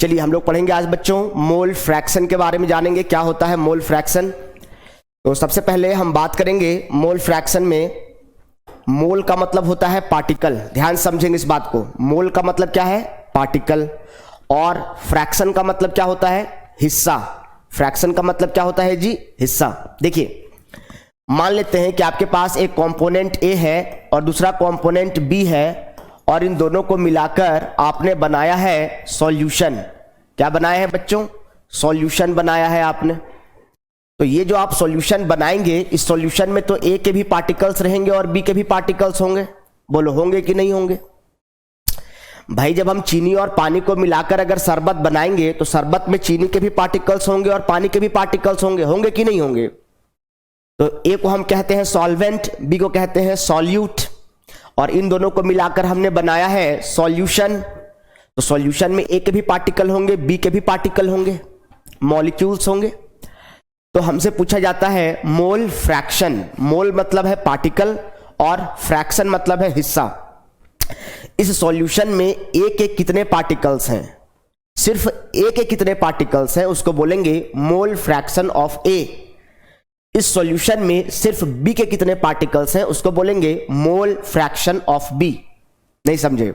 चलिए हम लोग पढ़ेंगे आज बच्चों मोल फ्रैक्शन के बारे में, जानेंगे क्या होता है मोल फ्रैक्शन। तो सबसे पहले हम बात करेंगे मोल फ्रैक्शन में। मोल का मतलब होता है पार्टिकल, ध्यान समझेंगे इस बात को। मोल का मतलब क्या है? पार्टिकल। और फ्रैक्शन का मतलब क्या होता है? हिस्सा। फ्रैक्शन का मतलब क्या होता है जी? हिस्सा। देखिए मान लेते हैं कि आपके पास एक कंपोनेंट ए है और दूसरा कंपोनेंट बी है, और इन दोनों को मिलाकर आपने बनाया है सॉल्यूशन। क्या बनाया है बच्चों? सॉल्यूशन बनाया है आपने। तो ये जो आप सॉल्यूशन बनाएंगे, इस सॉल्यूशन में तो ए के भी पार्टिकल्स रहेंगे और बी के भी पार्टिकल्स होंगे। बोलो होंगे कि नहीं होंगे? भाई जब हम चीनी और पानी को मिलाकर अगर शरबत बनाएंगे तो शरबत में चीनी के भी पार्टिकल्स होंगे और पानी के भी पार्टिकल्स होंगे। होंगे कि नहीं होंगे? तो ए को हम कहते हैं सॉल्वेंट, बी को कहते हैं सॉल्यूट, और इन दोनों को मिलाकर हमने बनाया है सॉल्यूशन। तो सॉल्यूशन में ए के भी पार्टिकल होंगे, बी के भी पार्टिकल होंगे, मॉलिक्यूल्स होंगे। तो हमसे पूछा जाता है मोल फ्रैक्शन। मोल मतलब है पार्टिकल और फ्रैक्शन मतलब है हिस्सा। इस सॉल्यूशन में ए के कितने पार्टिकल्स हैं? सिर्फ ए के कितने पार्टिकल्स हैं उसको बोलेंगे मोल फ्रैक्शन ऑफ ए। इस सॉल्यूशन में सिर्फ बी के कितने पार्टिकल्स हैं उसको बोलेंगे मोल फ्रैक्शन ऑफ बी। नहीं समझे?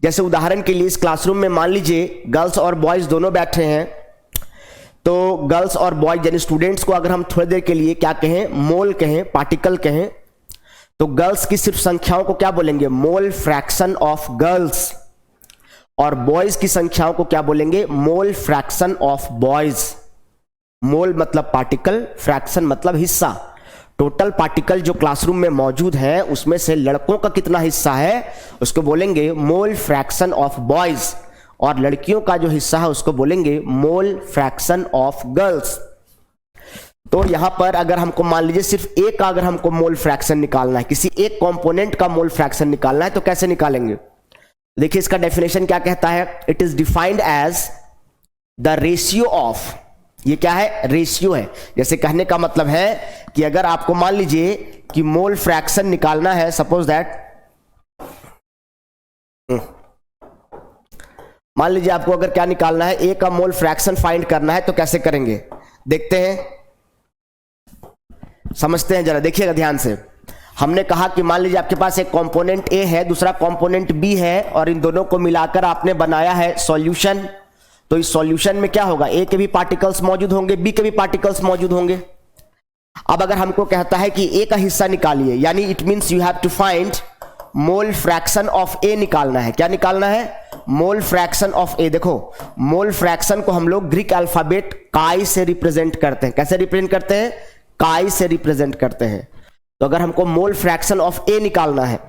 जैसे उदाहरण के लिए इस क्लासरूम में मान लीजिए गर्ल्स और बॉयज दोनों बैठे हैं, तो गर्ल्स और बॉयज यानी स्टूडेंट्स को अगर हम थोड़ी देर के लिए क्या कहें? मोल कहें, पार्टिकल कहें, तो गर्ल्स की सिर्फ संख्याओं को क्या बोलेंगे? Mole fraction of girls. और बॉयज की संख्याओं को क्या बोलेंगे? Mole fraction of boys. Mole मतलब पार्टिकल, फ्रैक्शन मतलब हिस्सा। टोटल पार्टिकल जो क्लासरूम में मौजूद है उसमें से लड़कों का कितना हिस्सा है उसको बोलेंगे मोल फ्रैक्शन ऑफ बॉयज, और लड़कियों का जो हिस्सा है उसको बोलेंगे मोल फ्रैक्शन ऑफ गर्ल्स। तो यहां पर अगर हमको मान लीजिए सिर्फ ए का अगर हमको मोल फ्रैक्शन निकालना है, किसी एक कंपोनेंट का मोल फ्रैक्शन निकालना है, तो कैसे निकालेंगे? देखिए इसका डेफिनेशन क्या कहता है? It is defined as the ratio of. ये क्या है? रेशियो है। जैसे कहने का मतलब है कि अगर आपको मान लीजिए कि मोल फ्रैक्शन निकालना है, सपोज दैट मान लीजिए आपको अगर क्या निकालना है? ए का मोल फ्रैक्शन फाइंड करना है, तो कैसे करेंगे देखते हैं, समझते हैं जरा, देखिएगा ध्यान से। हमने कहा कि मान लीजिए आपके पास एक कंपोनेंट ए है, दूसरा कंपोनेंट बी है, और इन दोनों को मिलाकर आपने बनाया है सॉल्यूशन। तो इस सॉल्यूशन में क्या होगा? ए के भी पार्टिकल्स मौजूद होंगे, बी के भी पार्टिकल्स मौजूद होंगे। अब अगर हमको कहता है कि ए का हिस्सा निकालिए, यानी it means you have to find mole fraction of A निकालना है। क्या निकालना है? Mole fraction of A. देखो मोल फ्रैक्शन को हम लोग ग्रीक अल्फाबेट काई से रिप्रेजेंट करते हैं। कैसे रिप्रेजेंट करते हैं? काई से रिप्रेजेंट करते हैं। तो अगर हमको मोल फ्रैक्शन ऑफ ए निकालना है,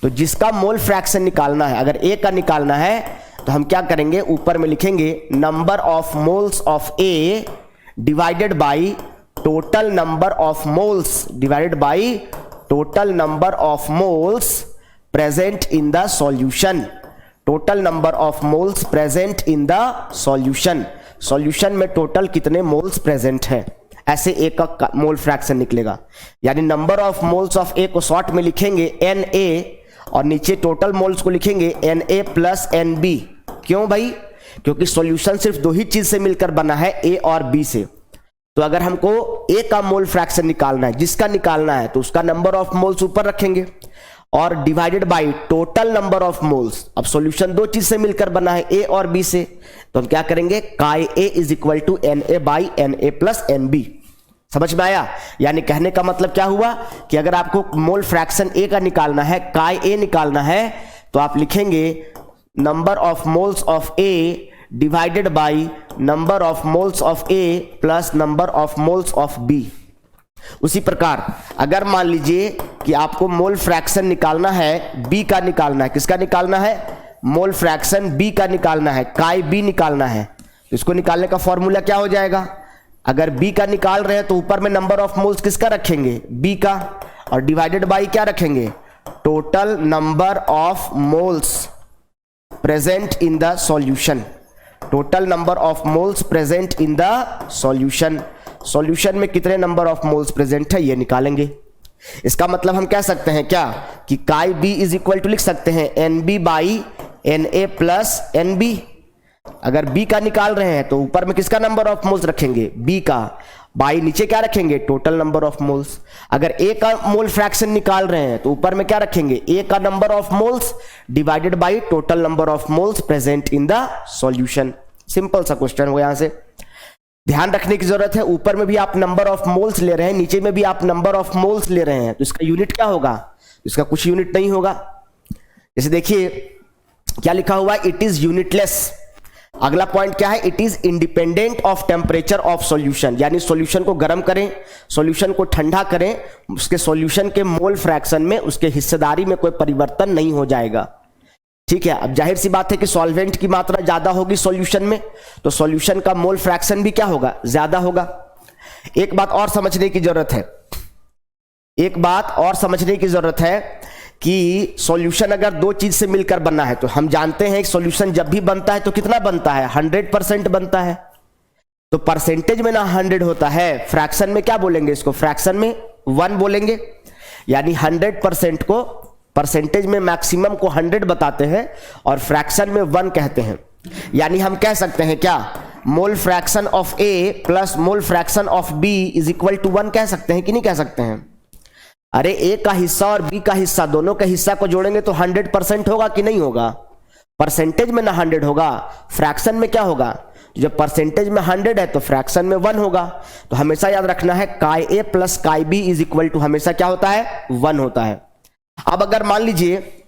तो जिसका मोल फ्रैक्शन निकालना है, अगर ए का निकालना है, तो हम क्या करेंगे? ऊपर में लिखेंगे number of moles of A divided by total number of moles divided by total number of moles present in the solution. Total number of moles present in the solution. Solution में टोटल कितने moles present हैं, ऐसे ए का mole fraction निकलेगा। यानी number of moles of ए को short में लिखेंगे एन ए, और नीचे टोटल मोल्स को लिखेंगे N A plus N B. क्यों भाई? क्योंकि सॉल्यूशन सिर्फ दो ही चीज से मिलकर बना है, ए और बी से। तो अगर हमको ए का मोल फ्रैक्शन निकालना है, जिसका निकालना है, तो उसका नंबर ऑफ मोल्स ऊपर रखेंगे और divided by total number of moles. अब सॉल्यूशन दो चीज से मिलकर बना है, ए और बी से, तो हम क्या करेंगे? Chi A is equal to N A by N A plus N B. समझ में आया? यानी कहने का मतलब क्या हुआ कि अगर आपको मोल फ्रैक्शन ए का निकालना है, काई ए निकालना है, तो आप लिखेंगे number of moles of A divided by number of moles of A plus number of moles of B. उसी प्रकार अगर मान लीजिए कि आपको मोल फ्रैक्शन निकालना है, बी का निकालना है, किसका निकालना है? मोल फ्रैक्शन बी का निकालना है, काई बी निकालना है, तो इसको निकालने का फॉर्मूला क्या हो जाएगा? अगर बी का निकाल रहे हैं तो ऊपर में नंबर ऑफ मोल्स किसका रखेंगे? बी का, और डिवाइडेड बाय क्या रखेंगे? Total number of moles present in the solution. Total number of moles present in the solution. Solution में कितने नंबर ऑफ मोल्स प्रेजेंट है ये निकालेंगे। इसका मतलब हम कह सकते हैं क्या कि काई बी इज इक्वल टू लिख सकते हैं N B by N A plus N B. अगर बी का निकाल रहे हैं तो ऊपर में किसका नंबर ऑफ मोल्स रखेंगे, बी का, बाई नीचे क्या रखेंगे, टोटल नंबर ऑफ मोल्स। अगर ए का मोल फ्रैक्शन निकाल रहे हैं तो ऊपर में क्या रखेंगे, ए का number of moles divided by total number of moles present in the solution. Simple सा क्वेश्चन हो। यहां से ध्यान रखने की जरूरत है, ऊपर में भी आप नंबर ऑफ मोल्स ले रहे हैं, नीचे में भी आप नंबर ऑफ मोल्स ले रहे हैं, तो इसका यूनिट क्या होगा, इसका कुछ यूनिट नहीं होगा। जैसे देखिए क्या लिखा हुआ है, इट इज यूनिटलेस। अगला पॉइंट क्या है, it is independent of temperature of solution, यानी सॉल्यूशन को गर्म करें, सॉल्यूशन को ठंडा करें, उसके सॉल्यूशन के मोल फ्रैक्शन में, उसके हिस्सेदारी में कोई परिवर्तन नहीं हो जाएगा। ठीक है, अब जाहिर सी बात है कि सॉल्वेंट की मात्रा ज्यादा होगी सॉल्यूशन में, तो सॉल्यूशन का मोल फ्रैक्शन भी क्या होगा, ज्यादा होगा। एक बात और समझने की जरूरत है, एक बात और समझने की जरूरत है कि सॉल्यूशन अगर दो चीज से मिलकर बना है, तो हम जानते हैं कि सॉल्यूशन जब भी बनता है तो कितना बनता है, 100% बनता है। तो परसेंटेज में ना 100 होता है, फ्रैक्शन में क्या बोलेंगे इसको, फ्रैक्शन में 1 बोलेंगे। यानी 100% को परसेंटेज में मैक्सिमम को 100 बताते हैं और फ्रैक्शन में 1 कहते हैं। यानी हम कह सकते हैं क्या, mole fraction of A plus mole fraction of B is equal to 1 कह सकते हैं कि नहीं कह सकते हैं। अरे ए का हिस्सा और बी का हिस्सा, दोनों के हिस्सा को जोड़ेंगे तो 100% होगा कि नहीं होगा, परसेंटेज में ना 100 होगा, फ्रैक्शन में क्या होगा, जब परसेंटेज में 100 है तो फ्रैक्शन में 1 होगा। तो हमेशा याद रखना है chi A plus chi B is equal to हमेशा क्या होता है, 1 होता है। अब अगर मान लीजिए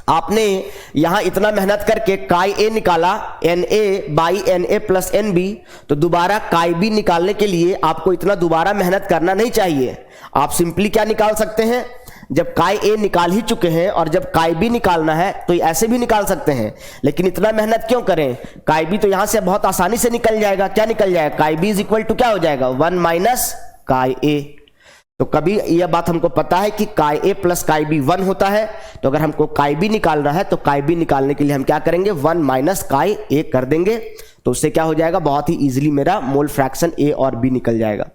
आपने यहां इतना मेहनत करके काई ए निकाला, N A by N A plus N B, तो दोबारा काई बी निकालने के लिए आपको इतना दोबारा मेहनत करना नहीं चाहिए। आप सिंपली क्या निकाल सकते हैं, जब काई ए निकाल ही चुके हैं और जब काई बी निकालना है तो ऐसे भी निकाल सकते हैं, लेकिन इतना मेहनत क्यों करें, काई बी तो यहां से बहुत आसानी से निकल जाएगा। क्या निकल जाएगा, काई बी इज इक्वल टू क्या हो जाएगा, 1 माइनस काई ए। तो कभी यह बात हमको पता है कि काई ए प्लस काई बी 1 होता है, तो अगर हमको काई बी निकालना है तो काई बी निकालने के लिए हम क्या करेंगे, 1 माइनस काई ए कर देंगे, तो उससे क्या हो जाएगा, बहुत ही इजीली मेरा मोल फ्रैक्शन ए और बी निकल जाएगा।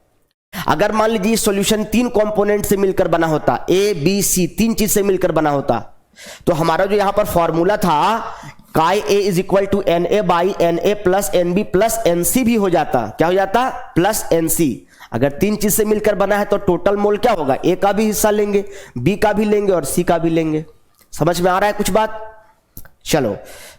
अगर मान लीजिए सॉल्यूशन 3 कंपोनेंट से मिलकर बना होता, ए बी सी 3 चीज से मिलकर बना होता, तो हमारा जो यहां पर फॉर्मूला था chi A is equal to N A by N A plus N B plus N C भी हो जाता, क्या हो जाता, प्लस एन सी। अगर 3 चीज से मिलकर बना है तो टोटल मोल क्या होगा, ए का भी हिस्सा लेंगे, बी का भी लेंगे और सी का भी लेंगे। समझ में आ रहा है कुछ बात, चलो।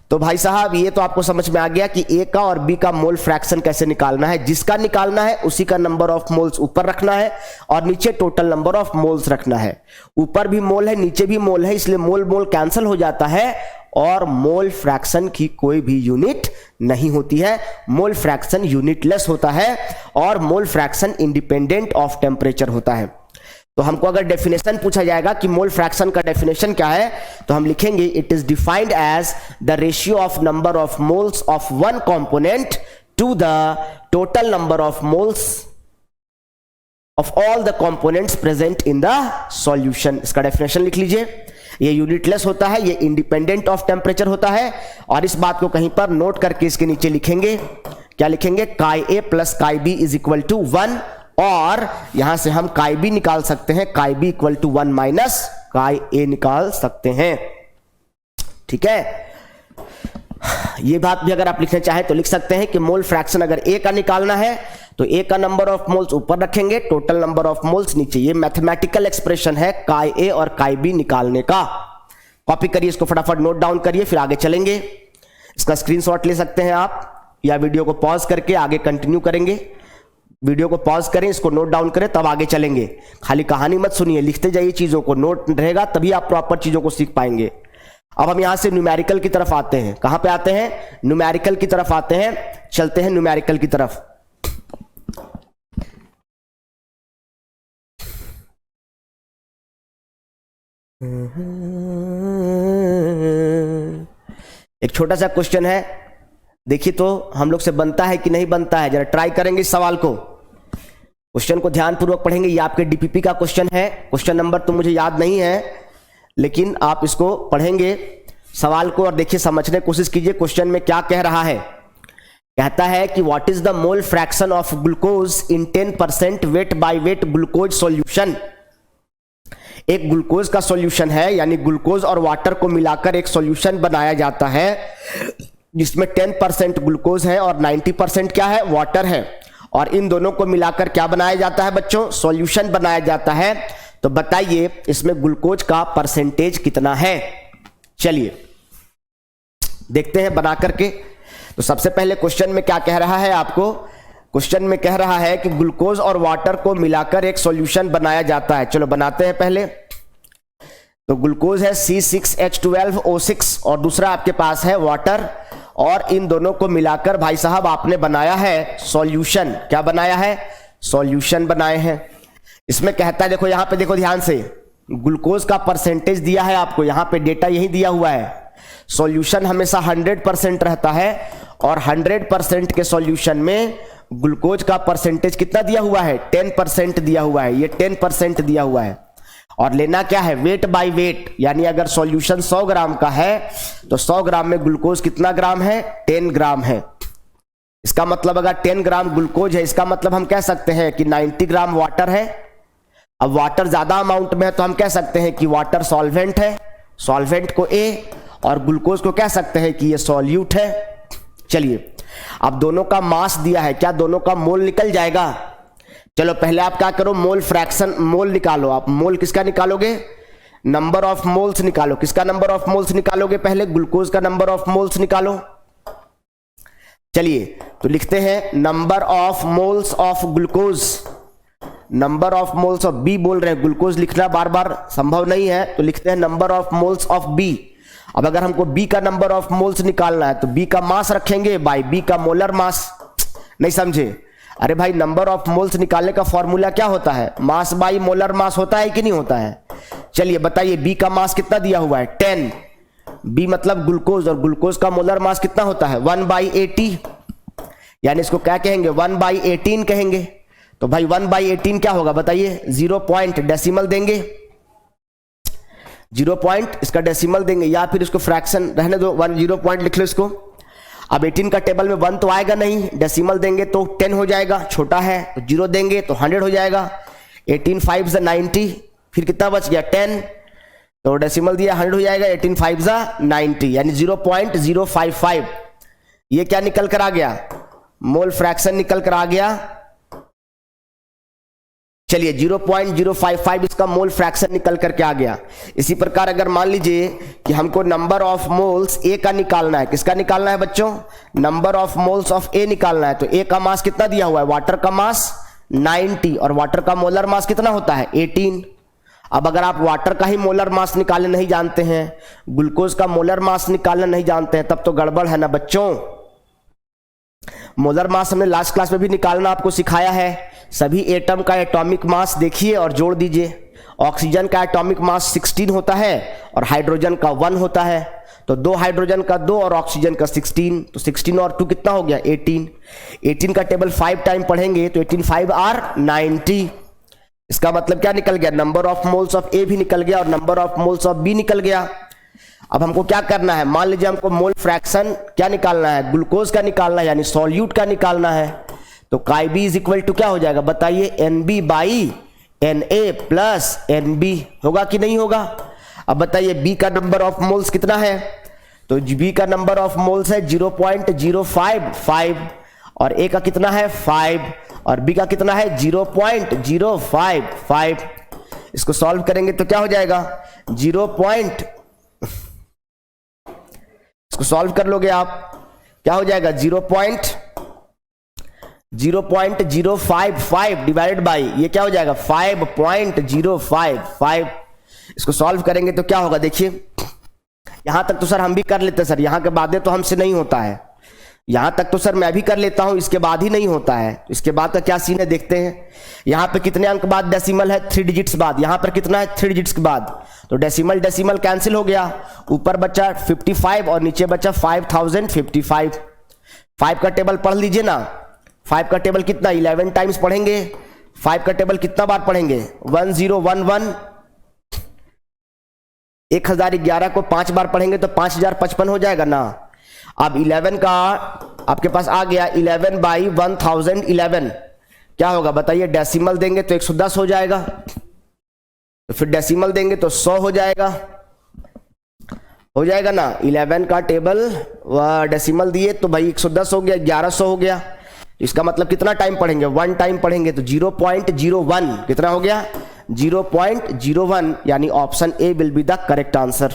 तो भाई साहब ये तो आपको समझ में आ गया कि ए का और बी का मोल फ्रैक्शन कैसे निकालना है। जिसका निकालना है उसी का नंबर ऑफ मोल्स ऊपर रखना है और नीचे टोटल नंबर ऑफ मोल्स रखना है। ऊपर भी मोल है नीचे भी मोल है, इसलिए मोल मोल कैंसिल हो जाता है और मोल फ्रैक्शन की कोई भी यूनिट नहीं होती है। मोल फ्रैक्शन यूनिटलेस होता है और mole fraction independent of temperature होता है। तो हमको अगर डेफिनेशन पूछा जाएगा कि मोल फ्रैक्शन का डेफिनेशन क्या है, तो हम लिखेंगे it is defined as the ratio of number of moles of one component to the total number of moles of all the components present in the solution. इसका डेफिनेशन लिख लीजिए। ये यूनिटलेस होता है, ये इंडिपेंडेंट ऑफ टेम्परेचर होता है, और इस बात को कहीं पर नोट करके इसके नीचे लिखेंगे, क्या लिखेंगे, chi A plus chi B is equal to 1, और यहां से हम काई बी निकाल सकते हैं, काई बी इक्वल टू 1 माइनस काई ए निकाल सकते हैं। ठीक है, ये बात भी अगर आप लिखना चाहें तो लिख सकते हैं कि मोल फ्रैक्शन अगर ए का निकालना है तो ए का नंबर ऑफ मोल्स ऊपर रखेंगे, टोटल नंबर ऑफ मोल्स नीचे। ये मैथमेटिकल एक्सप्रेशन है काई ए और काई बी निकालने का। कॉपी करिए इसको, फटाफट नोट डाउन करिए, फिर आगे चलेंगे। इसका स्क्रीनशॉट ले सकते हैं आप, या वीडियो को पॉज करके आगे कंटिन्यू करेंगे। वीडियो को पॉज करें, इसको नोट डाउन करें, तब आगे चलेंगे। खाली कहानी मत सुनिए, लिखते जाइए चीजों को, नोट रहेगा तभी आप प्रॉपर चीजों को सीख पाएंगे। अब हम यहां से न्यूमेरिकल की तरफ आते हैं। कहां पे आते हैं, न्यूमेरिकल की तरफ आते हैं। चलते हैं न्यूमेरिकल की तरफ। एक छोटा सा क्वेश्चन है, देखिए तो हम लोग से बनता है कि नहीं बनता है, जरा ट्राई करेंगे इस सवाल को। क्वेश्चन को ध्यानपूर्वक पढ़ेंगे। ये आपके डीपीपी का क्वेश्चन है, क्वेश्चन नंबर तो मुझे याद नहीं है, लेकिन आप इसको पढ़ेंगे सवाल को और देखिए, समझने की कोशिश कीजिए क्वेश्चन में क्या कह रहा है। कहता है कि what is the mole fraction of glucose in 10% weight by weight glucose solution एक ग्लूकोज का सॉल्यूशन है, यानी ग्लूकोज और वाटर को मिलाकर एक सॉल्यूशन बनाया जाता है जिसमें 10% ग्लूकोज है और 90% क्या है, वाटर है, और इन दोनों को मिलाकर क्या बनाया जाता है बच्चों, सॉल्यूशन बनाया जाता है। तो बताइए इसमें ग्लूकोज का परसेंटेज कितना है। चलिए देखते हैं बना करके। तो सबसे पहले क्वेश्चन में क्या कह रहा है आपको, क्वेश्चन में कह रहा है कि ग्लूकोज और वाटर को मिलाकर एक सॉल्यूशन बनाया जाता है। चलो बनाते हैं पहले। तो ग्लूकोज है C6H12O6 और दूसरा आपके पास है वाटर, और इन दोनों को मिलाकर भाई साहब आपने बनाया है सॉल्यूशन। क्या बनाया है, सॉल्यूशन बनाए हैं। इसमें कहता है, देखो यहां पे देखो ध्यान से, ग्लूकोज का परसेंटेज दिया है आपको, यहां पे डेटा यही दिया हुआ है। सॉल्यूशन हमेशा 100% रहता है और 100% के सॉल्यूशन में ग्लूकोज का परसेंटेज कितना दिया हुआ है, 10% दिया हुआ है। ये 10% दिया हुआ है और लेना क्या है, वेट बाय वेट, यानी अगर सॉल्यूशन 100 ग्राम का है तो 100 ग्राम में ग्लूकोज कितना ग्राम है, 10 ग्राम है। इसका मतलब अगर 10 ग्राम ग्लूकोज है, इसका मतलब हम कह सकते हैं कि 90 ग्राम वाटर है। अब वाटर ज्यादा अमाउंट में है तो हम कह सकते हैं कि वाटर सॉल्वेंट है, सॉल्वेंट को A, और ग्लूकोज को कह सकते हैं कि ये सॉल्यूट है। चलिए अब दोनों का मास दिया है, क्या दोनों का मोल निकल जाएगा। चलो पहले आप क्या करो, मोल फ्रैक्शन, मोल निकालो। आप मोल किसका निकालोगे, नंबर ऑफ मोल्स निकालो। किसका नंबर ऑफ मोल्स निकालोगे, पहले ग्लूकोज का नंबर ऑफ मोल्स निकालो। चलिए तो लिखते हैं number of moles of glucose, number of moles of B बोल रहे हैं, ग्लूकोज लिखना बार बार संभव नहीं है तो लिखते हैं number of moles of B. अब अगर हमको बी का नंबर ऑफ मोल्स निकालना है तो बी का मास रखेंगे बाय बी का मोलर मास। नहीं समझे, अरे भाई नंबर ऑफ मोल्स निकालने का फॉर्मूला क्या होता है, मास बाई मोलर मास होता है कि नहीं होता है। चलिए बताइए बी का मास कितना दिया हुआ है, 10। बी मतलब ग्लूकोज, और ग्लूकोज का मोलर मास कितना होता है, 1/80, यानी इसको क्या कहेंगे, 1/18 कहेंगे। तो भाई 1/18 क्या होगा बताइए, 0 पॉइंट डेसिमल देंगे, 0 पॉइंट इसका डेसिमल देंगे, या फिर इसको फ्रैक्शन रहने दो, 0 पॉइंट लिख लो इसको। अब 18 का टेबल में 1 तो आएगा नहीं, डेसिमल देंगे तो 10 हो जाएगा, छोटा है तो 0 देंगे तो 100 हो जाएगा। 18 5 90, फिर कितना बच गया 10, तो डेसिमल दिया 100 हो जाएगा, 18 5 90, यानी 0.055। ये क्या निकल कर आ गया, मोल फ्रैक्शन निकल कर आ गया। चलिए 0.055 इसका मोल फ्रैक्शन निकल करके आ गया। इसी प्रकार अगर मान लीजिए कि हमको नंबर ऑफ मोल्स ए का निकालना है, किसका निकालना है बच्चों, number of moles of A निकालना है, तो ए का मास कितना दिया हुआ है, वाटर का मास 90 और वाटर का मोलर मास कितना होता है 18। अब अगर आप वाटर का ही मोलर मास निकालने नहीं जानते हैं, ग्लूकोज का मोलर मास निकालना नहीं जानते हैं, तब तो गड़बड़ है ना बच्चों। मोलर मास हमने लास्ट क्लास में भी निकालना आपको सिखाया है। सभी एटम का एटॉमिक मास देखिए और जोड़ दीजिए। ऑक्सीजन का एटॉमिक मास 16 होता है और हाइड्रोजन का 1 होता है, तो 2 हाइड्रोजन का 2 और ऑक्सीजन का 16, तो 16 और 2 कितना हो गया 18। 18 का टेबल 5 टाइम पढ़ेंगे तो 18 5 आर 90। इसका मतलब क्या निकल गया, number of moles of A भी निकल गया और number of moles of B निकल गया। अब हमको क्या करना है, मान लीजिए हमको मोल फ्रैक्शन क्या निकालना है, ग्लूकोज का निकालना है, यानी सॉल्यूट का निकालना है। तो काई बी इज इक्वल टू क्या हो जाएगा बताइए, N B by N A plus N B, होगा कि नहीं होगा। अब बताइए बी का नंबर ऑफ मोल्स कितना है, तो बी का नंबर ऑफ मोल्स है 0.055 और ए का कितना है 5 और बी का कितना है 0.055। इसको सॉल्व करेंगे तो क्या हो जाएगा, इसको सॉल्व कर लोगे आप, क्या हो जाएगा 0.055 डिवाइडेड बाई ये क्या हो जाएगा 5.055। इसको सॉल्व करेंगे तो क्या होगा, देखिए यहां तक तो सर हम भी कर लेते हैं सर, यहां के बाद तो हमसे नहीं होता है, यहां तक तो सर मैं भी कर लेता हूं, इसके बाद ही नहीं होता है। इसके बाद का क्या सीन है देखते हैं। यहां पे कितने अंक बाद डेसिमल है, 3 डिजिट्स बाद, यहां पर कितना है 3 डिजिट्स के बाद, तो डेसिमल डेसिमल कैंसिल हो गया, ऊपर बचा 55 और नीचे बचा 5055। 5 का टेबल पढ़ लीजिए ना, 5 का टेबल कितना 11 टाइम्स पढ़ेंगे, 5 का टेबल कितना बार पढ़ेंगे 1011। 1011 को 5 बार पढ़ेंगे तो 5055 हो जाएगा ना। अब 11 का आपके पास आ गया 11/1011, क्या होगा बताइए, डेसिमल देंगे तो 110 हो जाएगा। तो फिर डेसिमल देंगे तो 100 हो जाएगा ना। 11 का टेबल व डेसिमल दिए तो भाई 110 हो गया, 1100 हो गया। इसका मतलब कितना टाइम पढ़ेंगे, 1 टाइम पढ़ेंगे तो 0.01 कितना हो गया, 0.01, यानी option A will be the correct answer.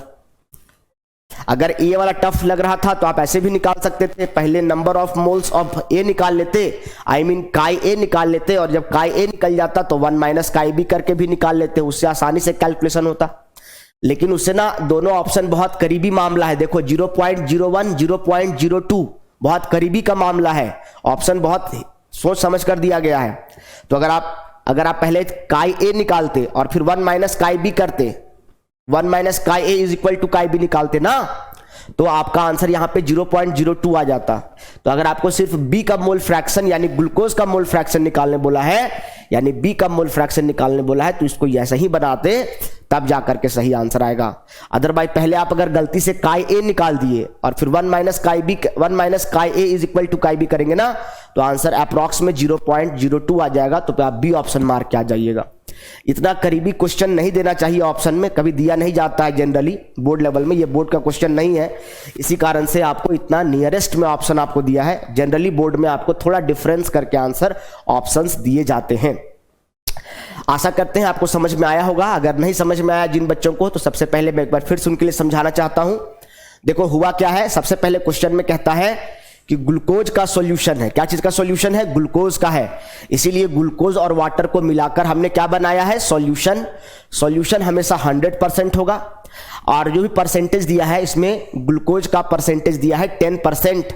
अगर ए वाला टफ लग रहा था तो आप ऐसे भी निकाल सकते थे, पहले नंबर ऑफ मोल्स ऑफ ए निकाल लेते, आई मीन काई ए निकाल लेते, और जब काई ए निकल जाता तो 1 माइनस काई बी करके भी निकाल लेते, उससे आसानी से कैलकुलेशन होता। लेकिन उससे ना दोनों ऑप्शन बहुत करीबी मामला है। देखो 0.01, 0.02 बहुत करीबी का मामला है, ऑप्शन बहुत सोच समझ कर दिया गया है। तो अगर आप पहले काई ए निकालते और फिर 1 माइनस काई बी करते, 1 माइनस काई ए इज इक्वल टू काई बी निकालते ना, तो आपका आंसर यहां पे 0.02 आ जाता। तो अगर आपको सिर्फ बी का मोल फ्रैक्शन यानी ग्लूकोज का मोल फ्रैक्शन निकालने बोला है, यानी बी का मोल फ्रैक्शन निकालने बोला है, तो इसको ऐसा ही बनाते तब जाकर के सही आंसर आएगा। अदरवाइज पहले आप अगर गलती से काई ए निकाल दिए और फिर 1 माइनस काई ए इज इक्वल टू काई बी करेंगे ना, तो आंसर अप्रॉक्स में 0.02 आ जाएगा। तो आप बी ऑप्शन मार्क के आ जाइएगा। इतना करीबी क्वेश्चन नहीं देना चाहिए, ऑप्शन में कभी दिया नहीं जाता है जनरली बोर्ड लेवल में, ये बोर्ड का क्वेश्चन नहीं है, इसी कारण से आपको इतना नियरेस्ट में ऑप्शन आपको दिया है। जनरली बोर्ड में आपको थोड़ा डिफरेंस करके आंसर ऑप्शंस दिए जाते हैं। आशा करते हैं आपको समझ में आया होगा। अगर नहीं समझ में आया जिन बच्चों को, तो सबसे पहले मैं एक बार फिर से उनके लिए समझाना चाहता हूं। देखो हुआ क्या है, सबसे पहले क्वेश्चन में कहता है कि ग्लूकोज का सॉल्यूशन है। क्या चीज का सॉल्यूशन है, ग्लूकोज का है, इसीलिए ग्लूकोज और वाटर को मिलाकर हमने क्या बनाया है, सॉल्यूशन। सॉल्यूशन हमेशा 100% होगा, और जो भी परसेंटेज दिया है इसमें ग्लूकोज का परसेंटेज दिया है 10%,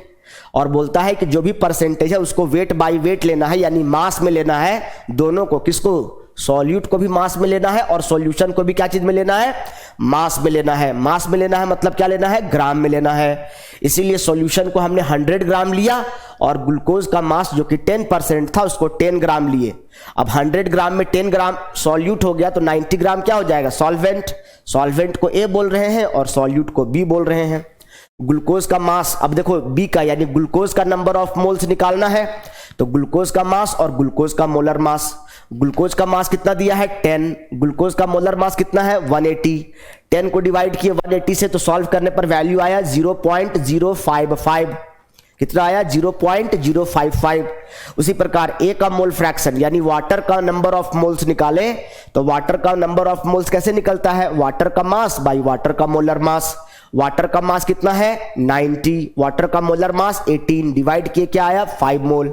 और बोलता है कि जो भी परसेंटेज है उसको वेट बाय वेट लेना है, यानी मास में लेना है दोनों को। किसको, सॉल्यूट को भी मास में लेना है और सॉल्यूशन को भी क्या चीज में लेना है, मास में लेना है। मास में लेना है मतलब क्या लेना है, ग्राम में लेना है। इसीलिए सॉल्यूशन को हमने 100 ग्राम लिया और ग्लूकोज का मास जो कि 10% था उसको 10 ग्राम लिए। अब 100 ग्राम में 10 ग्राम सॉल्यूट हो गया तो 90 ग्राम क्या हो जाएगा, सॉल्वेंट। सॉल्वेंट को ए बोल रहे हैं और सॉल्यूट को बी बोल रहे हैं। ग्लूकोज का मास, अब देखो बी का यानी ग्लूकोज का नंबर ऑफ मोल्स निकालना है, तो ग्लूकोज का मास और ग्लूकोज का मोलर मास। ग्लूकोज का मास कितना दिया है 10, ग्लूकोज का मोलर मास कितना है 180। 10 को डिवाइड किए 180 से तो सॉल्व करने पर वैल्यू आया 0.055। कितना आया 0.055। उसी प्रकार ए का मोल फ्रैक्शन यानी वाटर का नंबर ऑफ मोल्स निकाले, तो वाटर का नंबर ऑफ मोल्स कैसे निकलता है, वाटर का मास बाई वाटर का मोलर मास। वाटर का मास कितना है 90, वाटर का मोलर मास 18, डिवाइड किए क्या आया 5 मोल।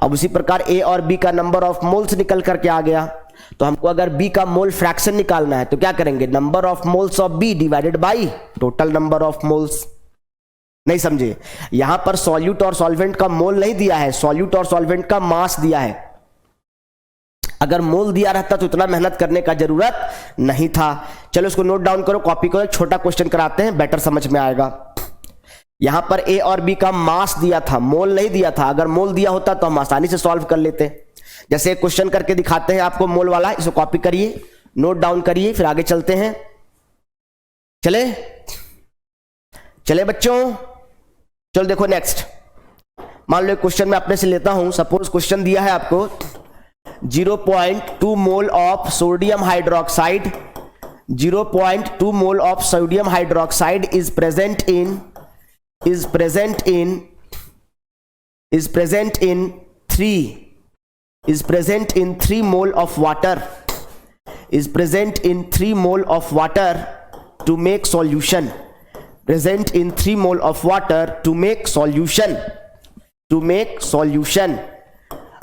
अब उसी प्रकार ए और बी का नंबर ऑफ मोल्स निकल करके आ गया, तो हमको अगर बी का मोल फ्रैक्शन निकालना है तो क्या करेंगे, number of moles of B divided by total number of moles. नहीं समझे, यहां पर सॉल्यूट और सॉल्वेंट का मोल नहीं दिया है, सॉल्यूट और सॉल्वेंट का मास दिया है। अगर मोल दिया रहता तो इतना मेहनत करने का जरूरत नहीं था। चलो इसको नोट डाउन करो, कॉपी करो, छोटा क्वेश्चन कराते हैं, बेटर समझ में आएगा। यहां पर ए और बी का मास दिया था, मोल नहीं दिया था। अगर मोल दिया होता तो हम आसानी से सॉल्व कर लेते। जैसे एक क्वेश्चन करके दिखाते हैं आपको मोल वाला, इसको कॉपी करिए, नोट डाउन करिए, फिर आगे चलते हैं। चले बच्चों, चलो देखो नेक्स्ट। मान लो एक क्वेश्चन मैं अपने से लेता हूं। सपोज क्वेश्चन दिया है आपको 0.2 mole of sodium hydroxide, 0.2 mole of sodium hydroxide is present in 3 mole of water, is present in 3 mole of water to make solution, present in 3 mole of water to make solution।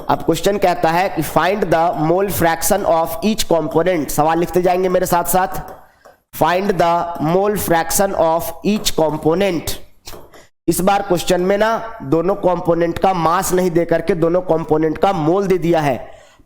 अब question कहता है कि find the mole fraction of each component. सवाल लिखते जाएंगे मेरे साथ साथ। Find the mole fraction of each component. इस बार क्वेश्चन में ना दोनों कंपोनेंट का मास नहीं दे करके दोनों कंपोनेंट का मोल दे दिया है,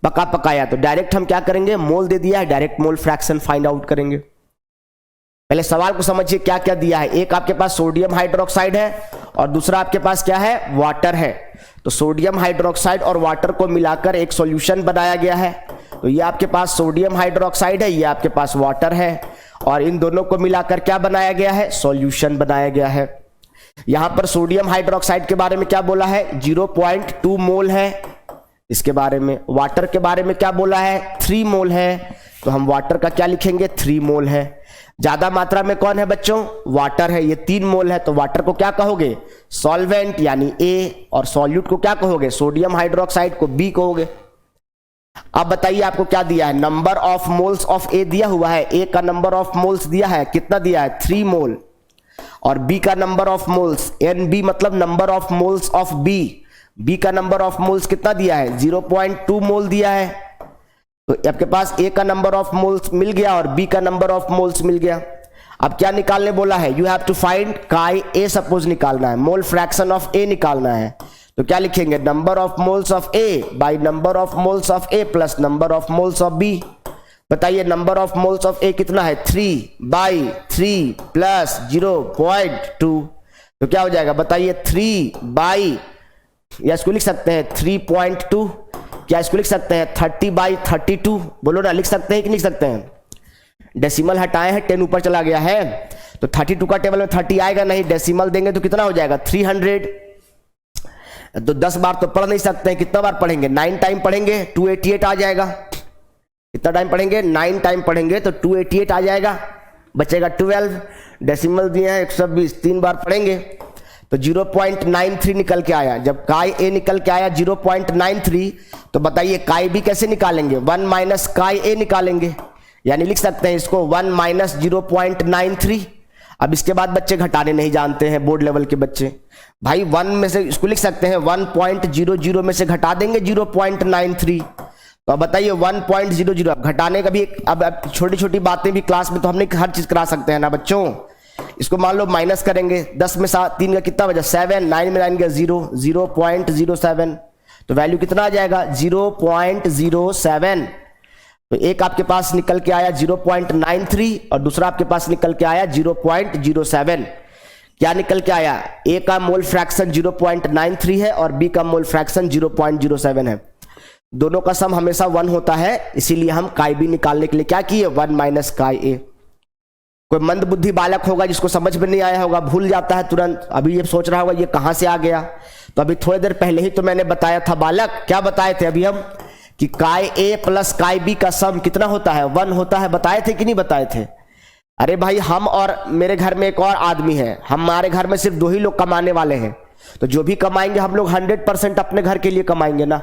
पका पकाया। तो डायरेक्ट हम क्या करेंगे, मोल दे दिया है, direct mole fraction find out करेंगे। पहले सवाल को समझिए क्या क्या दिया है। एक आपके पास सोडियम हाइड्रोक्साइड है और दूसरा आपके पास क्या है, वाटर है। तो सोडियम हाइड्रोक्साइड और वाटर को मिलाकर एक सॉल्यूशन बनाया गया है। तो ये आपके पास सोडियम हाइड्रोक्साइड है, ये आपके पास वाटर है, और इन दोनों को मिलाकर क्या बनाया गया है, सॉल्यूशन बनाया गया है। यहां पर सोडियम हाइड्रोक्साइड के बारे में क्या बोला है, 0.2 मोल है, इसके बारे में। वाटर के बारे में क्या बोला है, 3 मोल है, तो हम वाटर का क्या लिखेंगे, 3 मोल है। ज्यादा मात्रा में कौन है बच्चों, वाटर है, ये 3 मोल है, तो वाटर को क्या कहोगे, सॉल्वेंट यानी ए, और सॉल्यूट को क्या कहोगे, सोडियम हाइड्रोक्साइड को बी कहोगे। अब बताइए आपको क्या दिया है, नंबर ऑफ मोल्स ऑफ ए दिया हुआ है, ए का नंबर ऑफ मोल्स दिया है, कितना दिया है, 3 मोल, और बी का number of moles, N B मतलब number of moles of B, B का नंबर ऑफ मोल्स कितना दिया है, 0.2 मोल दिया है। तो आपके पास ए का नंबर ऑफ मोल्स मिल गया और बी का नंबर ऑफ मोल्स मिल गया। अब क्या निकालने बोला है, यू हैव टू फाइंड काई ए सपोज निकालना है, मोल फ्रैक्शन ऑफ ए निकालना है। तो क्या लिखेंगे, number of moles of A by number of moles of A plus number of moles of B. बताइए number of moles of A कितना है, 3/3 प्लस 0.2, तो क्या हो जाएगा बताइए, 3 या इसको लिख सकते हैं 3.2, क्या इसको लिख सकते हैं 30/32, बोलो ना, लिख सकते हैं कि लिख सकते हैं, डेसिमल हटाए हैं 10 ऊपर चला गया है, तो 32 का टेबल में 30 आएगा नहीं, डेसिमल देंगे तो कितना हो जाएगा 300। तो 10 बार तो पढ़ नहीं सकते हैं, कितना बार पढ़ेंगे, 9 टाइम पढ़ेंगे, 288 आ जाएगा। कितना टाइम पढ़ेंगे, 9 टाइम पढ़ेंगे तो 288 आ जाएगा, बचेगा 12, डेसिमल दिए हैं 120, 3 बार पढ़ेंगे तो 0.93 निकल के आया। जब काई ए निकल के आया 0.93, तो बताइए काई बी कैसे निकालेंगे, 1 माइनस काई ए निकालेंगे, यानी लिख सकते हैं इसको 1 माइनस 0.93। अब इसके बाद बच्चे घटाने नहीं जानते हैं, बोर्ड लेवल के बच्चे, भाई 1 में से इसको लिख सकते हैं 1.00 में से घटा देंगे 0.93, तो अब बताइए 1.00। अब घटाने का भी अब छोटी छोटी बातें भी क्लास में तो हमने हर चीज करा सकते हैं ना बच्चों। इसको मान लो माइनस करेंगे, 10 में 3 का कितना बचा, 7, 9 में 9 का 0, 0.07, तो वैल्यू कितना आ जाएगा 0.07। तो एक आपके पास निकल के आया 0.93 और दूसरा आपके पास निकल के आया 0.07। क्या निकल के आया, ए का मोल फ्रैक्शन 0.93 है और बी का मोल फ्रैक्शन 0.07 है। दोनों का सम हमेशा 1 होता है, इसीलिए हम काई बी निकालने के लिए क्या किए, 1 माइनस काई ए। कोई मंद बुद्धि बालक होगा जिसको समझ में नहीं आया होगा, भूल जाता है तुरंत, अभी ये सोच रहा होगा ये कहां से आ गया। तो अभी थोड़ी देर पहले ही तो मैंने बताया था बालक, क्या बताए थे अभी हम, कि काई ए प्लस काई बी का सम कितना होता है, 1 होता है, बताए थे कि नहीं बताए थे। अरे भाई हम और मेरे घर में एक और आदमी है, हमारे घर में सिर्फ 2 ही लोग कमाने वाले हैं, तो जो भी कमाएंगे हम लोग 100% अपने घर के लिए कमाएंगे ना।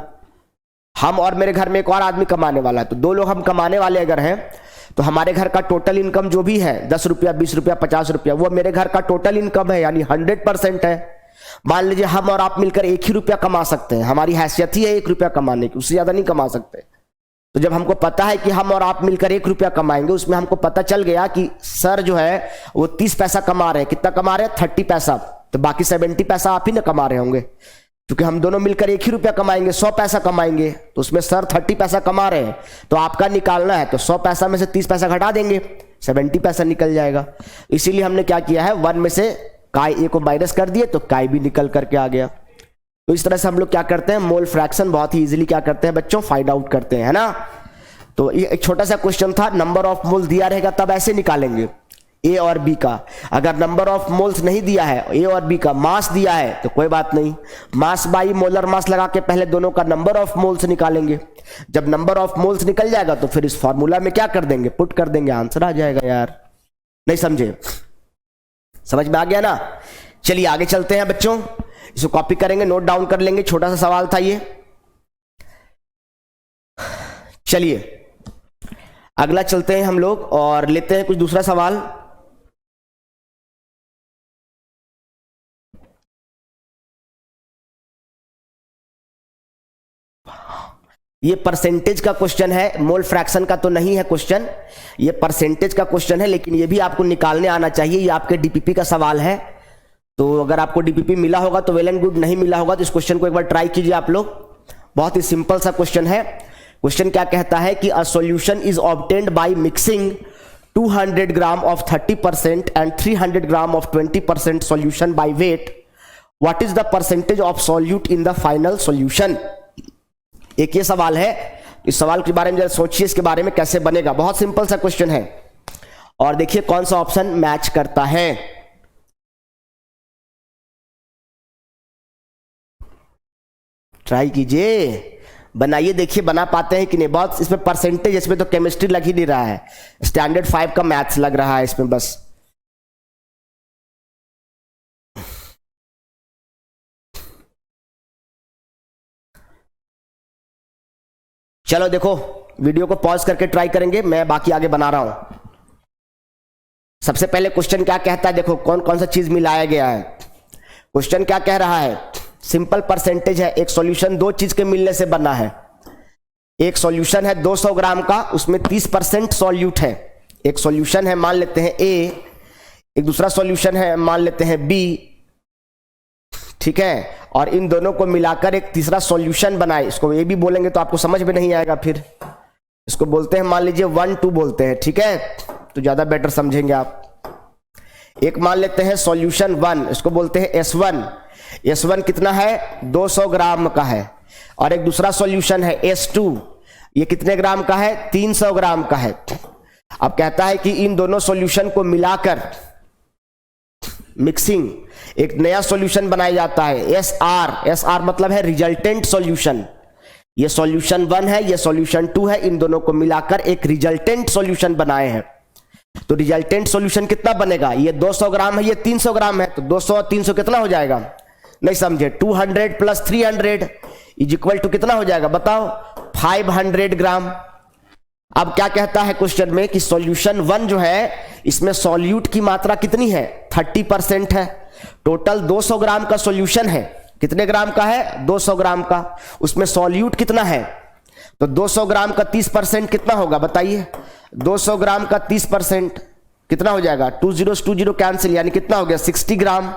हम और मेरे घर में एक और आदमी कमाने वाला है, तो 2 लोग हम कमाने वाले अगर हैं तो हमारे घर का टोटल इनकम जो भी है 10 रुपया 20 रुपया 50 रुपया, वो मेरे घर का टोटल इनकम है, यानी 100% है। मान लीजिए हम और आप मिलकर 1 ही रुपया कमा सकते हैं, हमारी हैसियत ही है 1 रुपया कमाने की, उससे ज्यादा नहीं कमा सकते। तो जब हमको पता है कि हम और आप मिलकर 1 रुपया कमाएंगे, उसमें हमको पता चल गया कि सर जो है वो 30 पैसा कमा रहे हैं, कितना कमा रहे हैं 30 पैसा, तो बाकी 70 पैसा आप ही ना कमा रहे होंगे, क्योंकि हम दोनों मिलकर 1 ही रुपया कमाएंगे, 100 पैसा कमाएंगे, तो उसमें सर 30 पैसा कमा रहे हैं, तो आपका निकालना है तो 100 पैसा में से 30 पैसा घटा देंगे, 70 पैसा निकल जाएगा। इसीलिए हमने क्या किया है, 1 में से काई ए को माइनस कर दिए तो काई बी निकल करके आ गया। तो इस तरह से हम लोग क्या करते हैं, मोल फ्रैक्शन बहुत ही इजीली क्या करते हैं बच्चों, फाइंड आउट करते हैं, है ना। तो ये एक छोटा सा क्वेश्चन था, नंबर ऑफ मोल दिया रहेगा तब ऐसे निकालेंगे ए और बी का। अगर नंबर ऑफ मोल्स नहीं दिया है, ए और बी का मास दिया है, तो कोई बात नहीं, मास बाई मोलर मास लगा के पहले दोनों का नंबर ऑफ मोल्स निकालेंगे। जब नंबर ऑफ मोल्स निकल जाएगा तो फिर इस फॉर्मूला में क्या कर देंगे, पुट कर देंगे, आंसर आ जाएगा। यार नहीं समझे, समझ में आ गया ना। चलिए आगे चलते हैं बच्चों, इसको कॉपी करेंगे, नोट डाउन कर लेंगे, छोटा सा सवाल था ये। चलिए अगला चलते हैं हम लोग और लेते हैं कुछ दूसरा सवाल। ये परसेंटेज का क्वेश्चन है, मोल फ्रैक्शन का तो नहीं है क्वेश्चन, ये परसेंटेज का क्वेश्चन है, लेकिन ये भी आपको निकालने आना चाहिए। ये आपके डीपीपी का सवाल है, तो अगर आपको डीपीपी मिला होगा तो वेल एंड गुड, नहीं मिला होगा तो इस क्वेश्चन को एक बार ट्राई कीजिए आप लोग। बहुत ही सिंपल सा क्वेश्चन है। क्वेश्चन क्या कहता है कि a solution is obtained by mixing 200 gram of 30% and 300 gram of 20% solution by weight, what is the percentage of solute in the final solution. एक ये सवाल है, इस सवाल के बारे में जरा सोचिए, इसके बारे में कैसे बनेगा। बहुत सिंपल सा क्वेश्चन है और देखिए कौन सा ऑप्शन मैच करता है। ट्राई कीजिए, बनाइए, देखिए बना पाते हैं कि नहीं। बहुत इसमें परसेंटेज, इसमें तो केमिस्ट्री लग ही नहीं रहा है, स्टैंडर्ड 5 का मैथ्स लग रहा है इसमें बस। चलो देखो, वीडियो को पॉज करके ट्राई करेंगे, मैं बाकी आगे बना रहा हूं। सबसे पहले क्वेश्चन क्या कहता है, देखो कौन कौन सा चीज मिलाया गया है। क्वेश्चन क्या कह रहा है, सिंपल परसेंटेज है, एक सॉल्यूशन दो चीज के मिलने से बना है। एक सॉल्यूशन है 200 ग्राम का, उसमें 30% सॉल्यूट है। एक सॉल्यूशन है मान लेते हैं ए, एक दूसरा सॉल्यूशन है मान लेते हैं बी, ठीक है, और इन दोनों को मिलाकर एक तीसरा सॉल्यूशन बनाए। इसको ए भी बोलेंगे तो आपको समझ में नहीं आएगा, फिर इसको बोलते हैं मान लीजिए 1 2 बोलते हैं, ठीक है, तो ज्यादा बेटर समझेंगे आप। एक मान लेते हैं सॉल्यूशन 1, इसको बोलते हैं S1। S1 कितना है, 200 ग्राम का है। और एक दूसरा सॉल्यूशन है S2, ये कितने ग्राम का है, 300 ग्राम का है। अब कहता है कि इन दोनों सॉल्यूशन को मिलाकर मिक्सिंग एक नया सॉल्यूशन बनाया जाता है, SR। SR मतलब है रिजल्टेंट सॉल्यूशन। ये सॉल्यूशन 1 है, ये सॉल्यूशन 2 है, इन दोनों को मिलाकर एक रिजल्टेंट सॉल्यूशन बनाए हैं। तो रिजल्टेंट सॉल्यूशन कितना बनेगा, ये 200 ग्राम है, ये 300 ग्राम है, तो 200 और 300 कितना हो जाएगा, नहीं समझे, 200 प्लस 300 इज इक्वल टू कितना हो जाएगा बताओ, 500 ग्राम। अब क्या कहता है क्वेश्चन में कि सॉल्यूशन 1 जो है, इसमें सॉल्यूट की मात्रा कितनी है, 30% है। टोटल 200 ग्राम का सॉल्यूशन है, कितने ग्राम का है, 200 ग्राम का, उसमें सॉल्यूट कितना है, तो 200 ग्राम का 30% कितना होगा बताइए, 200 ग्राम का 30% कितना हो जाएगा, 2 zeros 2 0 कैंसिल, यानी कितना हो गया, 60 ग्राम।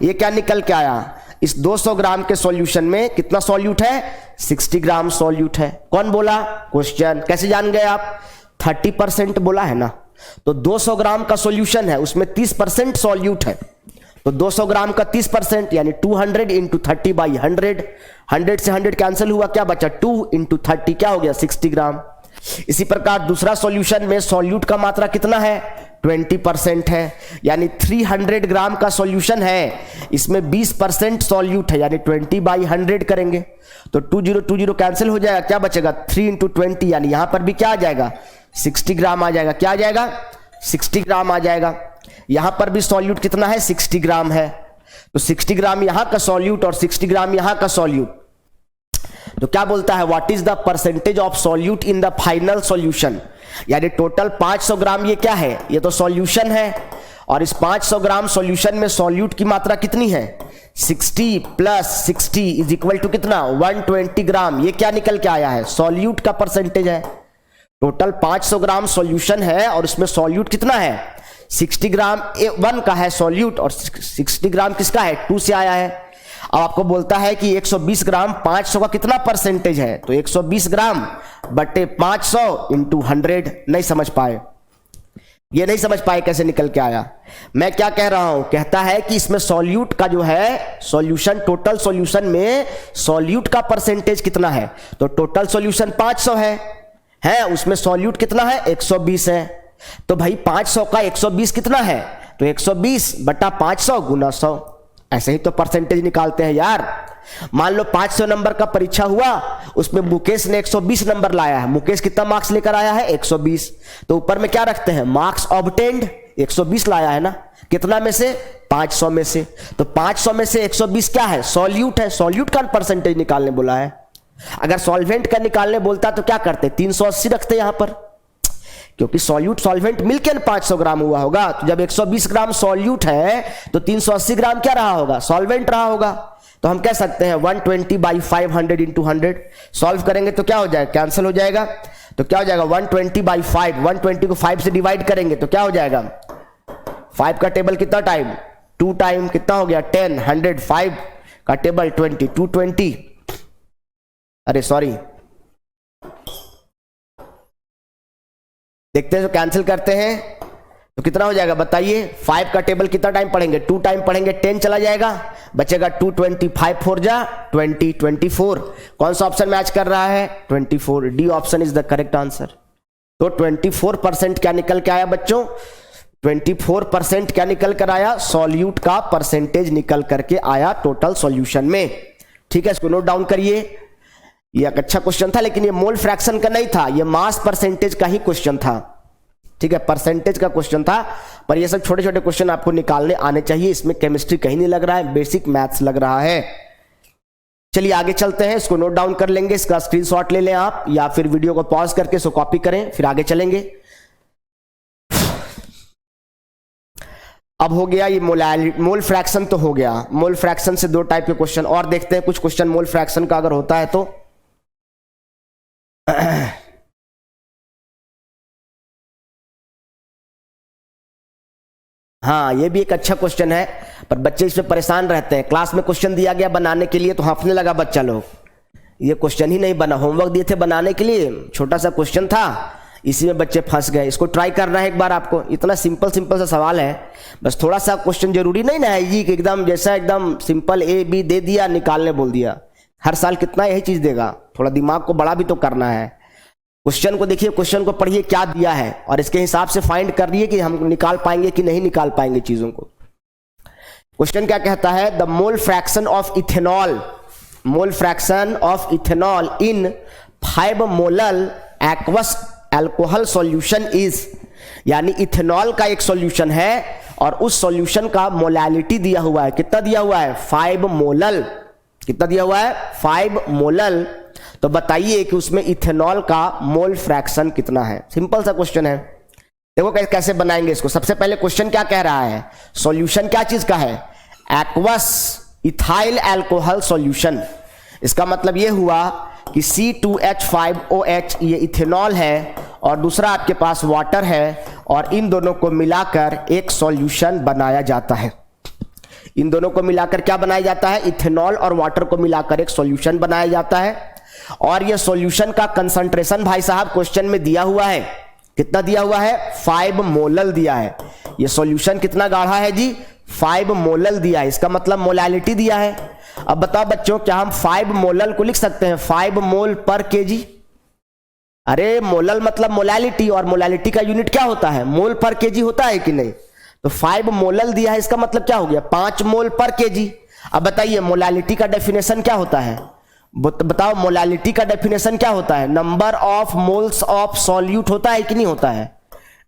ये क्या निकल के आया, इस 200 ग्राम के सॉल्यूशन में कितना सॉल्यूट है, 60 ग्राम सॉल्यूट है। कौन बोला, क्वेश्चन। कैसे जान गए आप, 30% बोला है ना, तो 200 ग्राम का सॉल्यूशन है, उसमें 30% सॉल्यूट है, तो 200 ग्राम का 30% यानी 200 इंटू 30/100, 100 से 100 कैंसिल हुआ, क्या बचा, 2 इंटू 30 क्या हो गया, 60 ग्राम। इसी प्रकार दूसरा सॉल्यूशन में सॉल्यूट का मात्रा कितना है, 20% है, यानी 300 ग्राम का सॉल्यूशन है, इसमें 20% सॉल्यूट है, यानी 20/100 करेंगे तो 20 कैंसिल हो जाएगा, क्या बचेगा, 3 इंटू 20, यानी यहां पर भी क्या आ जाएगा, 60 ग्राम आ जाएगा। क्या आ जाएगा, 60 ग्राम आ जाएगा। यहां पर भी सॉल्यूट कितना है, 60 ग्राम है, तो 60 ग्राम यहां का सॉल्यूट और 60 ग्राम यहां का सॉल्यूट। तो क्या बोलता है, what is the percentage of solute in the final solution, यानी टोटल 500 ग्राम ये क्या है, ये तो सॉल्यूशन है, और इस 500 ग्राम सॉल्यूशन में सॉल्यूट की मात्रा कितनी है, 60 प्लस 60 इज इक्वल टू कितना, 120 ग्राम। ये क्या निकल के आया है, सॉल्यूट का परसेंटेज है। टोटल 500 ग्राम सॉल्यूशन है और इसमें सॉल्यूट कितना है, 60 ग्राम 1 का है सॉल्यूट, और 60 ग्राम किसका है, 2 से आया है। अब आपको बोलता है कि 120 ग्राम 500 का कितना परसेंटेज है, तो 120 ग्राम बटे 500 इंटू 100। नहीं समझ पाए, ये नहीं समझ पाए कैसे निकल के आया। मैं क्या कह रहा हूं, कहता है कि इसमें सॉल्यूट का जो है सॉल्यूशन, टोटल सॉल्यूशन में सॉल्यूट का परसेंटेज कितना है, तो टोटल सॉल्यूशन 500 है, उसमें सॉल्यूट कितना है, 120 है। तो भाई 500 का 120 कितना है, तो 120 बटा 500 गुना 100। ऐसे ही तो परसेंटेज निकालते हैं यार। मान लो 500 नंबर का परीक्षा हुआ, उसमें मुकेश ने 120 नंबर लाया है। मुकेश कितना मार्क्स लेकर आया है, 120, तो ऊपर में क्या रखते हैं, मार्क्स ऑब्टेन्ड, 120 लाया है ना, कितना में से, 500 में से। तो 500 में से 120 क्या है, सॉल्यूट है, सॉल्यूट का परसेंटेज निकालने बोला है। अगर सॉल्वेंट का निकालने बोलता तो क्या करते, 380 रखते यहां पर, क्योंकि सॉल्यूट सॉल्वेंट मिलकर 500 ग्राम हुआ होगा। तो जब 120 ग्राम सॉल्यूट है तो 380 ग्राम क्या रहा होगा, सॉल्वेंट रहा होगा। तो हम कह सकते हैं 120/500 इंटू 100 सॉल्व करेंगे तो क्या हो जाएगा, कैंसिल हो जाएगा। तो क्या हो जाएगा 120/5, 120 को 5 से डिवाइड करेंगे तो क्या हो जाएगा, 5 का टेबल कितना टाइम, 2 टाइम, कितना हो गया 10, 100, 5 का टेबल 20, 220, अरे सॉरी, देखते हैं तो कैंसिल करते हैं तो कितना हो जाएगा बताइए। 5 का टेबल कितना टाइम पढ़ेंगे, 2 टाइम पढ़ेंगे, 10 चला जाएगा, बचेगा 220, 5 4 जा 20, 24। कौन सा ऑप्शन मैच कर रहा है, 24, D option is the correct answer. तो 24% क्या निकल के आया बच्चों, 24% क्या निकल कर आया, सॉल्यूट का परसेंटेज निकल करके आया टोटल सॉल्यूशन में। ठीक है, इसको नोट डाउन करिए। ये एक अच्छा क्वेश्चन था, लेकिन ये मोल फ्रैक्शन का नहीं था, ये मास परसेंटेज का ही क्वेश्चन था। ठीक है, परसेंटेज का क्वेश्चन था, पर ये सब छोटे छोटे क्वेश्चन आपको निकालने आने चाहिए। इसमें केमिस्ट्री कहीं नहीं लग रहा है, बेसिक मैथ्स लग रहा है। चलिए आगे चलते हैं, इसको नोट डाउन कर लेंगे, इसका स्क्रीनशॉट ले लें आप, या फिर वीडियो को पॉज करके इसको कॉपी करें, फिर आगे चलेंगे। अब हो गया ये मोल फ्रैक्शन तो हो गया। मोल फ्रैक्शन से दो टाइप के क्वेश्चन और देखते हैं, कुछ क्वेश्चन मोल फ्रैक्शन का अगर होता है तो। हाँ, ये भी एक अच्छा क्वेश्चन है, पर बच्चे इसमें परेशान रहते हैं। क्लास में क्वेश्चन दिया गया बनाने के लिए तो हंसने लगा बच्चा लोग, ये क्वेश्चन ही नहीं बना। होमवर्क दिए थे बनाने के लिए, छोटा सा क्वेश्चन था, इसी में बच्चे फंस गए। इसको ट्राई करना है एक बार आपको, इतना सिंपल सिंपल सा सवाल है, बस थोड़ा सा क्वेश्चन जरूरी नहीं ना है जी कि एकदम जैसा एकदम सिंपल ए बी दे दिया निकालने बोल दिया। हर साल कितना यही चीज देगा, थोड़ा दिमाग को बड़ा भी तो करना है। क्वेश्चन को देखिए, क्वेश्चन को पढ़िए क्या दिया है, और इसके हिसाब से फाइंड कर रही है कि हम निकाल पाएंगे कि नहीं निकाल पाएंगे चीजों को। क्वेश्चन क्या कहता है, the mole fraction of ethanol, mole fraction of ethanol in 5 molal aqueous alcohol solution is, यानी इथेनॉल का एक सॉल्यूशन है और उस सॉल्यूशन का मोलैलिटी दिया हुआ है। कितना दिया हुआ है? 5 मोलल। कितना दिया हुआ है? 5 मोलल। तो बताइए कि उसमें इथेनॉल का मोल फ्रैक्शन कितना है। सिंपल सा क्वेश्चन है, देखो कैसे बनाएंगे इसको। सबसे पहले क्वेश्चन क्या कह रहा है, सॉल्यूशन क्या चीज का है? Aqueous ethyl alcohol solution. इसका मतलब ये हुआ कि C2H5OH ये इथेनॉल है और दूसरा आपके पास वाटर है, और इन दोनों को मिलाकर एक सॉल्यूशन बनाया जाता है। इन दोनों को मिलाकर क्या बनाया जाता है? इथेनॉल और वाटर को मिलाकर एक सॉल्यूशन बनाया जाता है। और ये सॉल्यूशन का कंसंट्रेशन भाई साहब क्वेश्चन में दिया हुआ है। कितना दिया हुआ है? 5 मोलल दिया है। ये सॉल्यूशन कितना गाढ़ा है जी? 5 मोलल दिया है। इसका मतलब मोलैलिटी दिया है। अब बताओ बच्चों, क्या हम 5 मोलल को लिख सकते हैं 5 मोल पर केजी? अरे मोलल मतलब मोलैलिटी, और मोलैलिटी का यूनिट क्या होता है? मोल पर केजी होता है कि नहीं? तो 5 मोलल दिया है, इसका मतलब क्या हो गया? 5 मोल पर केजी। अब बताइए मोलैलिटी का डेफिनेशन क्या होता है? बताओ मोलैलिटी का डेफिनेशन क्या होता है? Number of moles of solute होता है कि नहीं होता है?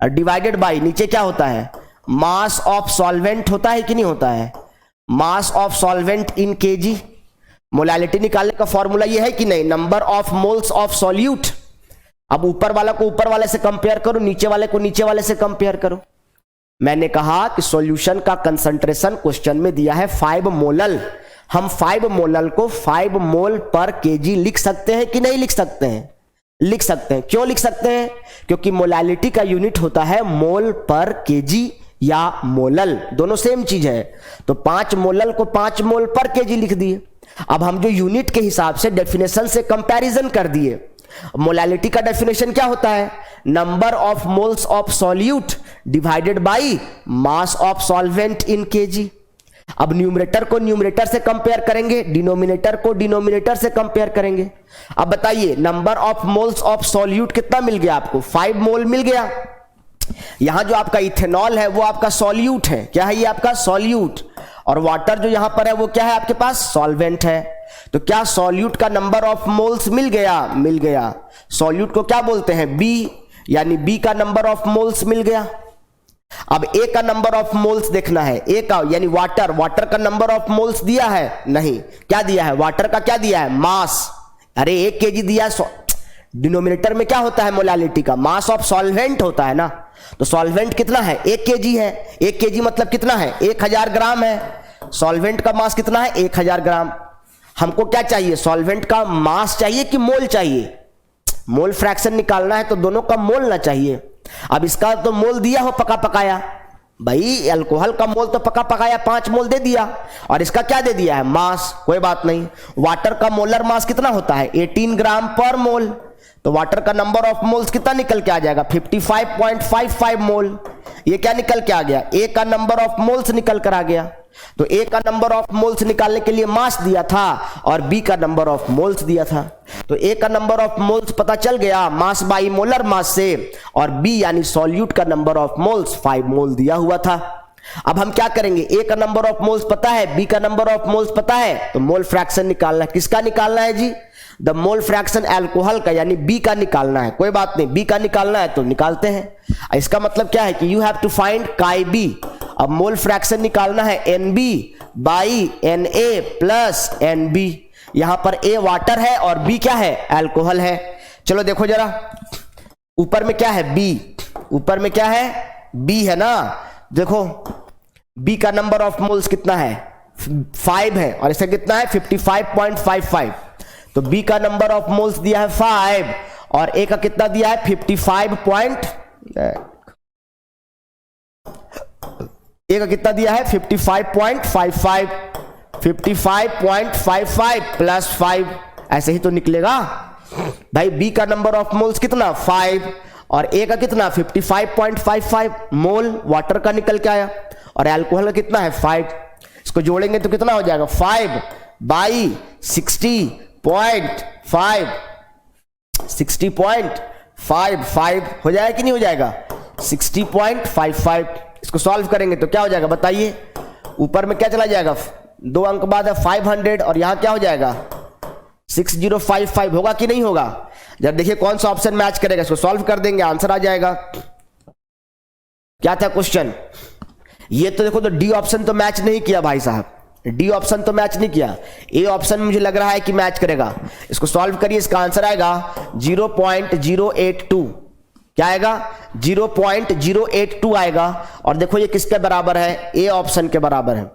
डिवाइडेड बाय नीचे क्या होता है? मास ऑफ सॉल्वेंट होता है कि नहीं होता है? Mass of solvent in KG. Molality निकालने का फॉर्मूला ये है कि नहीं? Number of moles of solute. अब ऊपर वाला को ऊपर वाले से कंपेयर करो, नीचे वाले को नीचे वाले से कंपेयर करो। मैंने कहा कि सॉल्यूशन का कंसंट्रेशन क्वेश्चन में दिया है 5 मोलल। हम 5 मोलल को 5 मोल पर केजी लिख सकते हैं कि नहीं लिख सकते हैं? लिख सकते हैं। क्यों लिख सकते हैं? क्योंकि मोलैलिटी का यूनिट होता है मोल पर केजी या मोलल, दोनों सेम चीज है। तो 5 मोलल को 5 मोल पर केजी लिख दिए। अब हम जो यूनिट के हिसाब से डेफिनेशन से कंपैरिजन कर दिए। मोलैलिटी का डेफिनेशन क्या होता है? Number of moles of solute divided by mass of solvent in KG. अब न्यूमरेटर को न्यूमरेटर से कंपेयर करेंगे, डिनोमिनेटर को डिनोमिनेटर से कंपेयर करेंगे। अब बताइए number of moles of solute कितना मिल गया आपको? 5 मोल मिल गया। यहां जो आपका इथेनॉल है वो आपका सॉल्यूट है। क्या है ये? आपका सॉल्यूट। और वाटर जो यहां पर है वो क्या है आपके पास? सॉल्वेंट है। तो क्या सॉल्यूट का नंबर ऑफ मोल्स मिल गया? मिल गया। सॉल्यूट को क्या बोलते हैं? बी, यानी बी का नंबर ऑफ मोल्स मिल गया। अब ए का नंबर ऑफ मोल्स देखना है। ए का यानी वाटर, वाटर का नंबर ऑफ मोल्स दिया है? नहीं। क्या दिया है? वाटर का क्या दिया है? मास। अरे 1 केजी दिया है। डिनोमिनेटर में क्या होता है? मोलैलिटी का मास ऑफ सॉल्वेंट होता है ना। तो सॉल्वेंट कितना है? 1 केजी है। 1 केजी मतलब कितना है? 1000 ग्राम है। सॉल्वेंट का मास कितना है? 1000 ग्राम। हमको क्या चाहिए? सॉल्वेंट का मास चाहिए कि मोल चाहिए? मोल फ्रैक्शन निकालना है तो दोनों का मोल ना चाहिए। अब इसका तो मोल दिया हो पका पकाया, भाई अल्कोहल का मोल तो पका पकाया 5 मोल दे दिया, और इसका क्या दे दिया है? मास। कोई बात नहीं। वाटर का मोलर मास कितना होता है? 18 ग्राम पर मोल। तो वाटर का नंबर ऑफ मोल्स कितना निकल के आ जाएगा? 55.55 मोल। ये क्या निकल के आ गया? ए का नंबर ऑफ मोल्स निकल कर आ गया। तो ए का नंबर ऑफ मोल्स निकालने के लिए मास दिया था और बी का नंबर ऑफ मोल्स दिया था। तो ए का नंबर ऑफ मोल्स पता चल गया मास बाई मोलर मास से, और बी यानी सॉल्यूट का नंबर ऑफ मोल्स 5 मोल दिया हुआ था। अब हम क्या करेंगे, ए का नंबर ऑफ मोल्स पता है, बी का नंबर ऑफ मोल्स पता है, तो मोल फ्रैक्शन निकालना है। किसका निकालना है जी? द मोल फ्रैक्शन अल्कोहल का, यानी बी का निकालना है। कोई बात नहीं, बी का निकालना है तो निकालते हैं। इसका मतलब क्या है कि you have to find chi B. अब मोल फ्रैक्शन निकालना है N B by N A plus N B. यहां पर ए वाटर है और बी क्या है, अल्कोहल है। चलो देखो जरा, ऊपर में क्या है, बी, ऊपर में क्या है, बी है ना। देखो बी का नंबर ऑफ मोल्स कितना है, 5 है, और इसका कितना है 55.55। तो बी का नंबर ऑफ मोल्स दिया है 5 और ए का कितना दिया है 55 ए का कितना दिया है 55.55, 55.55 प्लस 5, ऐसे ही तो निकलेगा भाई। बी का नंबर ऑफ मोल्स कितना 5 और ए का कितना 55.55, मोल वाटर का निकल के आया, और अल्कोहल का कितना है 5। इसको जोड़ेंगे तो कितना हो जाएगा 5 बाई 60.5, 60.55 हो जाएगा कि नहीं हो जाएगा 60.55। इसको सॉल्व करेंगे तो क्या हो जाएगा बताइए, ऊपर में क्या चला जाएगा, 2 अंक बाद है 500 और यहां क्या हो जाएगा 6055 होगा कि नहीं होगा। जब देखिए कौन सा ऑप्शन मैच करेगा, इसको सॉल्व कर देंगे, आंसर आ जाएगा। क्या था क्वेश्चन, ये तो देखो, तो डी ऑप्शन तो मैच नहीं किया भाई साहब, डी ऑप्शन तो मैच नहीं किया, ए ऑप्शन मुझे लग रहा है कि मैच करेगा। इसको सॉल्व करिए, इसका आंसर आएगा 0.082। क्या आएगा 0.082 आएगा। और देखो ये किसके बराबर है, ए ऑप्शन के बराबर है।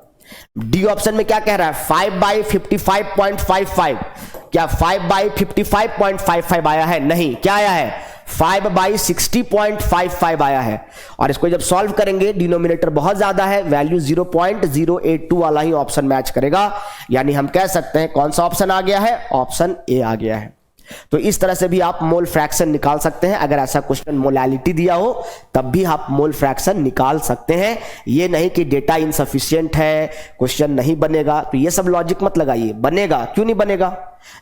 डी ऑप्शन में क्या कह रहा है 5/55.55, क्या 5/55.55 आया है, नहीं, क्या आया है 5/60.55 आया है। और इसको जब सॉल्व करेंगे, डिनोमिनेटर बहुत ज्यादा है, वैल्यू 0.082 वाला ही ऑप्शन मैच करेगा। यानी हम कह सकते हैं कौन सा ऑप्शन आ गया है, ऑप्शन ए आ गया है। तो इस तरह से भी आप मोल फ्रैक्शन निकाल सकते हैं। अगर ऐसा क्वेश्चन मोलैलिटी दिया हो तब भी आप मोल फ्रैक्शन निकाल सकते हैं। ये नहीं कि डेटा इनसफिशिएंट है, क्वेश्चन नहीं बनेगा, तो ये सब लॉजिक मत लगाइए। बनेगा, क्यों नहीं बनेगा,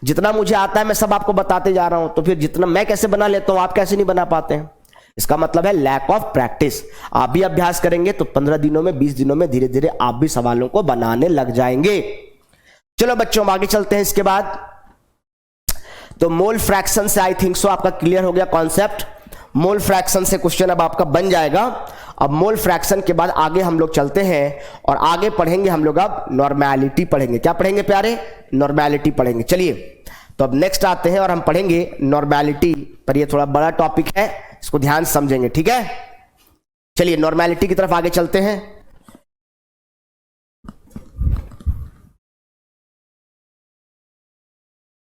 जितना मुझे आता है मैं सब आपको बताते जा रहा हूं, तो फिर जितना मैं कैसे बना लेता हूं आप कैसे नहीं बना पाते हैं। इसका मतलब है लैक ऑफ प्रैक्टिस। आप भी अभ्यास करेंगे तो 15 दिनों में 20 दिनों में धीरे धीरे आप भी सवालों को बनाने लग जाएंगे। चलो बच्चों आगे चलते हैं। इसके बाद तो मोल फ्रैक्शन से आई थिंक सो आपका क्लियर हो गया कॉन्सेप्ट। मोल फ्रैक्शन से क्वेश्चन अब आपका बन जाएगा। अब मोल फ्रैक्शन के बाद आगे हम लोग चलते हैं और आगे पढ़ेंगे हम लोग अब नॉर्मेलिटी पढ़ेंगे। क्या पढ़ेंगे प्यारे, नॉर्मेलिटी पढ़ेंगे। चलिए तो अब नेक्स्ट आते हैं और हम पढ़ेंगे नॉर्मेलिटी पर। ये थोड़ा बड़ा टॉपिक है, इसको ध्यान से समझेंगे, ठीक है। चलिए नॉर्मेलिटी की तरफ आगे चलते हैं।